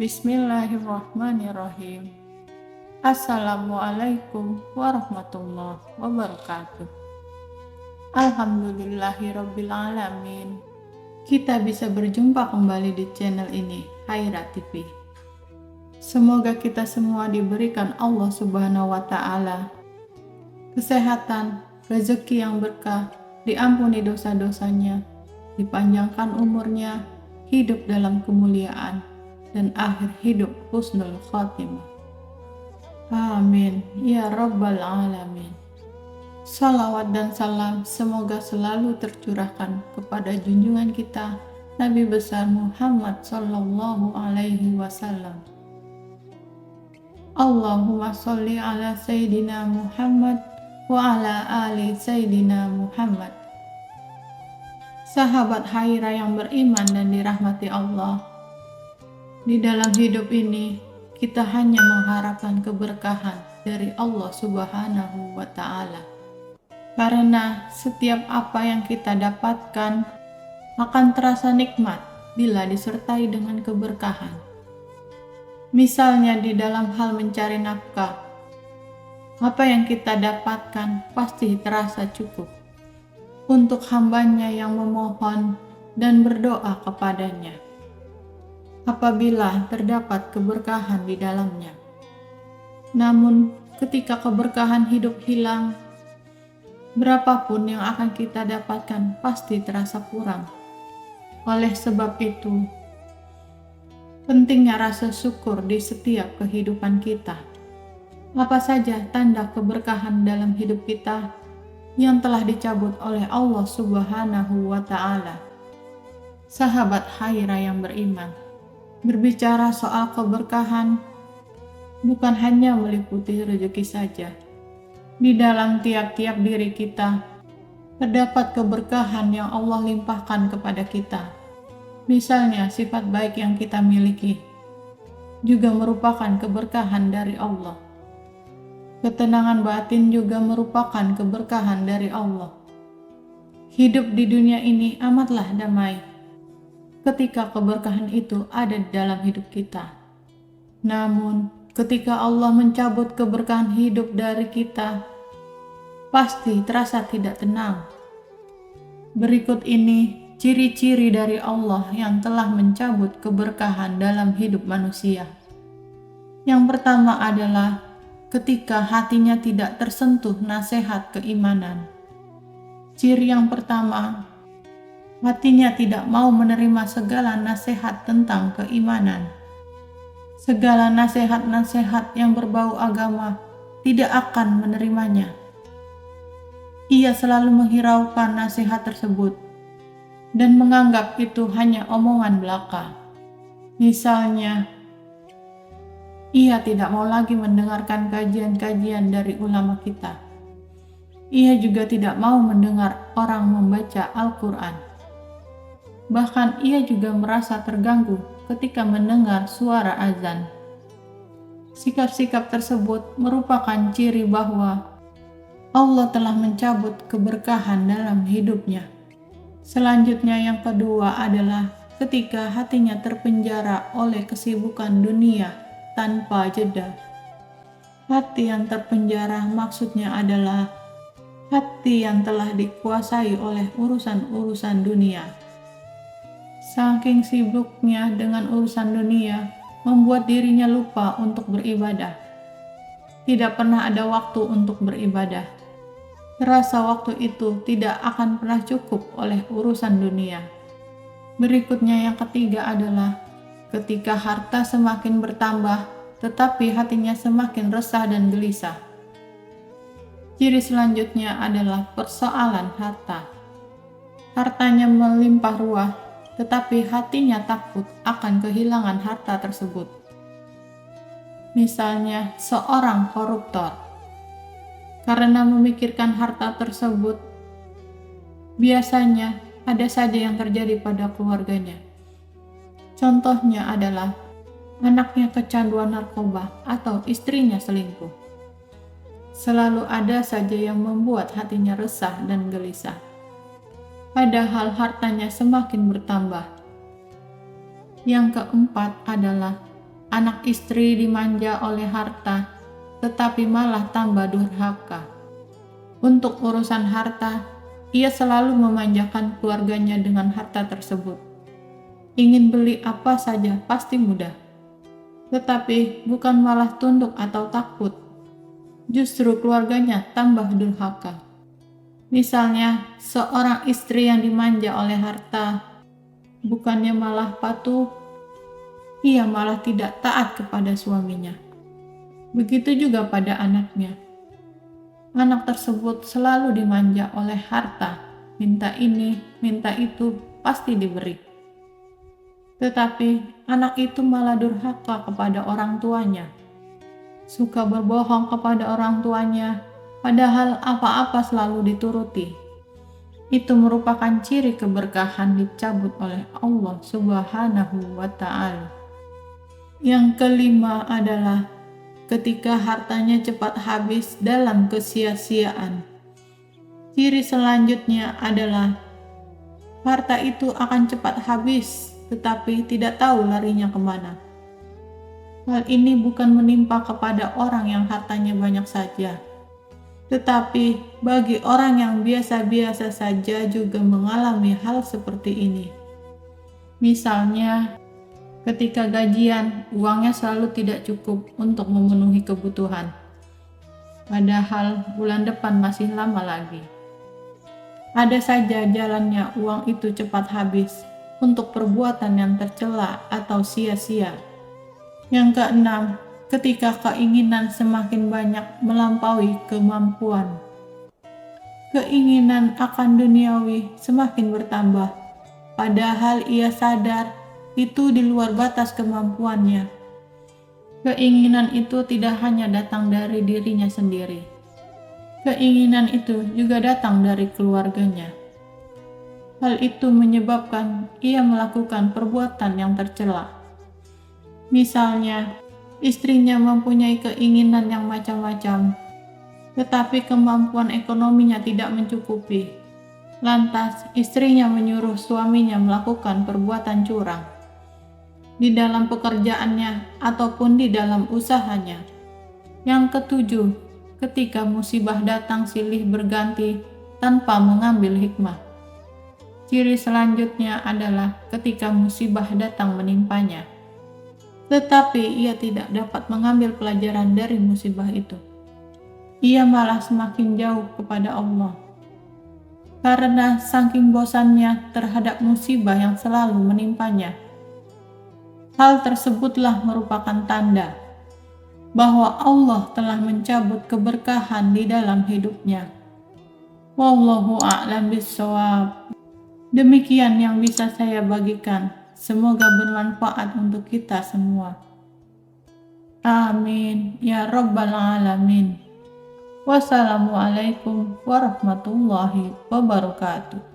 Bismillahirrahmanirrahim. Assalamualaikum warahmatullahi wabarakatuh. Alhamdulillahirabbil alamin. Kita bisa berjumpa kembali di channel ini, Haira TV. Semoga kita semua diberikan Allah Subhanahu wa taala kesehatan, rezeki yang berkah, diampuni dosa-dosanya, dipanjangkan umurnya, hidup dalam kemuliaan, dan akhir hidup husnul khotimah. Amin ya rabbal alamin. Salawat dan salam semoga selalu tercurahkan kepada junjungan kita Nabi besar Muhammad sallallahu alaihi wasallam. Allahumma sholli ala sayyidina Muhammad wa ala ali sayyidina Muhammad. Sahabat Haira yang beriman dan dirahmati Allah, di dalam hidup ini, kita hanya mengharapkan keberkahan dari Allah Subhanahu wa Ta'ala. Karena setiap apa yang kita dapatkan akan terasa nikmat bila disertai dengan keberkahan. Misalnya di dalam hal mencari nafkah, apa yang kita dapatkan pasti terasa cukup untuk hambanya yang memohon dan berdoa kepadanya, apabila terdapat keberkahan di dalamnya. Namun, ketika keberkahan hidup hilang, berapapun yang akan kita dapatkan pasti terasa kurang. Oleh sebab itu, pentingnya rasa syukur di setiap kehidupan kita. Apa saja tanda keberkahan dalam hidup kita yang telah dicabut oleh Allah Subhanahu wa Ta'ala. Sahabat Haira yang beriman, berbicara soal keberkahan bukan hanya meliputi rezeki saja. Di dalam tiap-tiap diri kita terdapat keberkahan yang Allah limpahkan kepada kita. Misalnya sifat baik yang kita miliki juga merupakan keberkahan dari Allah. Ketenangan batin juga merupakan keberkahan dari Allah. Hidup di dunia ini amatlah damai ketika keberkahan itu ada di dalam hidup kita. Namun, ketika Allah mencabut keberkahan hidup dari kita, pasti terasa tidak tenang. Berikut ini ciri-ciri dari Allah yang telah mencabut keberkahan dalam hidup manusia. Yang pertama adalah ketika hatinya tidak tersentuh nasihat keimanan. Ciri yang pertama, hatinya tidak mau menerima segala nasihat tentang keimanan. Segala nasihat-nasihat yang berbau agama tidak akan menerimanya. Ia selalu menghiraukan nasihat tersebut dan menganggap itu hanya omongan belaka. Misalnya, ia tidak mau lagi mendengarkan kajian-kajian dari ulama kita. Ia juga tidak mau mendengar orang membaca Al-Quran. Bahkan ia juga merasa terganggu ketika mendengar suara azan. Sikap-sikap tersebut merupakan ciri bahwa Allah telah mencabut keberkahan dalam hidupnya. Selanjutnya yang kedua adalah ketika hatinya terpenjara oleh kesibukan dunia tanpa jeda. Hati yang terpenjara maksudnya adalah hati yang telah dikuasai oleh urusan-urusan dunia. Saking sibuknya dengan urusan dunia, membuat dirinya lupa untuk beribadah. Tidak pernah ada waktu untuk beribadah. Rasa waktu itu tidak akan pernah cukup oleh urusan dunia. Berikutnya yang ketiga adalah ketika harta semakin bertambah, tetapi hatinya semakin resah dan gelisah. Ciri selanjutnya adalah persoalan harta. Hartanya melimpah ruah, tetapi hatinya takut akan kehilangan harta tersebut. Misalnya, seorang koruptor, karena memikirkan harta tersebut, biasanya ada saja yang terjadi pada keluarganya. Contohnya adalah anaknya kecanduan narkoba atau istrinya selingkuh. Selalu ada saja yang membuat hatinya resah dan gelisah. Padahal hartanya semakin bertambah. Yang keempat adalah Anak istri dimanja oleh harta, tetapi malah tambah durhaka. Untuk urusan harta, ia selalu memanjakan keluarganya dengan harta tersebut. Ingin beli apa saja pasti mudah, tetapi bukan malah tunduk atau takut. Justru keluarganya tambah durhaka. Misalnya, seorang istri yang dimanja oleh harta, bukannya malah patuh, ia malah tidak taat kepada suaminya. Begitu juga pada anaknya. Anak tersebut selalu dimanja oleh harta, minta ini, minta itu, pasti diberi. Tetapi anak itu malah durhaka kepada orang tuanya, suka berbohong kepada orang tuanya, padahal apa-apa selalu dituruti. Itu merupakan ciri keberkahan dicabut oleh Allah Subhanahu wa Ta'ala. Yang kelima adalah ketika hartanya cepat habis dalam kesia-siaan. Ciri selanjutnya adalah harta itu akan cepat habis, tetapi tidak tahu larinya kemana. Hal ini bukan menimpa kepada orang yang hartanya banyak saja, tetapi bagi orang yang biasa-biasa saja juga mengalami hal seperti ini. Misalnya, ketika gajian, uangnya selalu tidak cukup untuk memenuhi kebutuhan. Padahal bulan depan masih lama lagi. Ada saja jalannya uang itu cepat habis untuk perbuatan yang tercela atau sia-sia. Yang keenam, ketika keinginan semakin banyak melampaui kemampuan. Keinginan akan duniawi semakin bertambah, padahal ia sadar itu di luar batas kemampuannya. Keinginan itu tidak hanya datang dari dirinya sendiri. Keinginan itu juga datang dari keluarganya. Hal itu menyebabkan ia melakukan perbuatan yang tercela. Misalnya, istrinya mempunyai keinginan yang macam-macam, tetapi kemampuan ekonominya tidak mencukupi. Lantas, istrinya menyuruh suaminya melakukan perbuatan curang di dalam pekerjaannya ataupun di dalam usahanya. Yang ketujuh, ketika musibah datang silih berganti tanpa mengambil hikmah. Ciri selanjutnya adalah ketika musibah datang menimpanya, tetapi ia tidak dapat mengambil pelajaran dari musibah itu. Ia malah semakin jauh kepada Allah, karena saking bosannya terhadap musibah yang selalu menimpanya. Hal tersebutlah merupakan tanda bahwa Allah telah mencabut keberkahan di dalam hidupnya. Wallahu a'lam bishawab. Demikian yang bisa saya bagikan. Semoga bermanfaat untuk kita semua. Amin ya rabbal alamin. Wassalamualaikum warahmatullahi wabarakatuh.